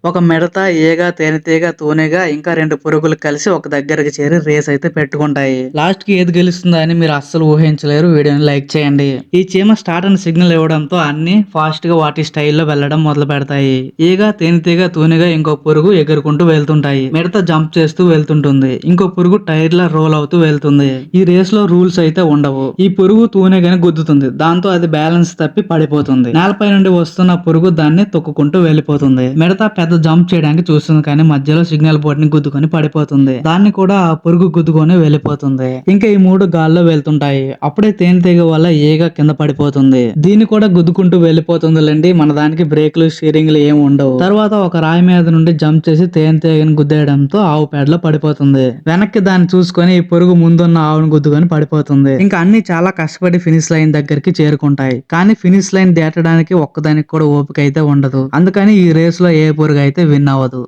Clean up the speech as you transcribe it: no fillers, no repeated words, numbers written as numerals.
ఒక మిడత, ఈగ, తేనెటీగ, తూనెగ ఇంకా 2 పురుగులు కలిసి ఒక దగ్గరికి చేరి రేస్ అయితే పెట్టుకుంటాయి. లాస్ట్ కి ఏది గెలుస్తుందా అని మీరు అస్సలు ఊహించలేరు. వీడియోని లైక్ చేయండి. ఈ చీమ స్టార్ట్ అని సిగ్నల్ ఇవ్వడంతో అన్ని ఫాస్ట్ గా వాటి స్టైల్లో వెళ్ళడం మొదలు పెడతాయి. ఈగ, తేనెటీగ, తూనెగ ఇంకో పురుగు ఎగురుకుంటూ వెళ్తుంటాయి. మిడత జంప్ చేస్తూ వెళ్తుంటుంది. ఇంకో పురుగు టైర్ లా రోల్ అవుతూ వెళ్తుంది. ఈ రేస్ లో రూల్స్ అయితే ఉండవు. ఈ పురుగు తూనెగని గుద్దుతుంది. దాంతో అది బ్యాలెన్స్ తప్పి పడిపోతుంది. నేలపై నుండి వస్తున్న పురుగు దాన్ని తొక్కుకుంటూ వెళ్ళిపోతుంది. మిడత పెద్ద జంప్ చేయడానికి చూస్తుంది, కానీ మధ్యలో సిగ్నల్ బోర్డ్ ని గుద్దుకొని పడిపోతుంది. దాన్ని కూడా ఆ పురుగు గుద్దుకొని వెళ్ళిపోతుంది. ఇంకా ఈ 3 గాల్లో వెళ్తుంటాయి. అప్పుడే తేనెటీగ వల్ల ఈగ కింద పడిపోతుంది. దీన్ని కూడా గుద్దుకుంటూ వెళ్ళిపోతుందిలేండి. మన దానికి బ్రేక్లు, స్టీరింగ్లు ఏమి ఉండవు. తర్వాత ఒక రాయి మీద నుండి జంప్ చేసి తేనెటీగని గుద్దేయడంతో ఆవు పేడలో పడిపోతుంది. వెనక్కి దాన్ని చూసుకొని ఈ పురుగు ముందున్న ఆవును గుద్దుకొని పడిపోతుంది. ఇంకా అన్ని చాలా కష్టపడి ఫినిష్ లైన్ దగ్గరికి చేరుకుంటాయి. కానీ ఫినిష్ లైన్ దాటడానికి ఒక్కదానికి కూడా ఓపిక అయితే ఉండదు. అందుకని ఈ రేస్ లో ఏ పురుగు అయితే విన్ అవ్వదు.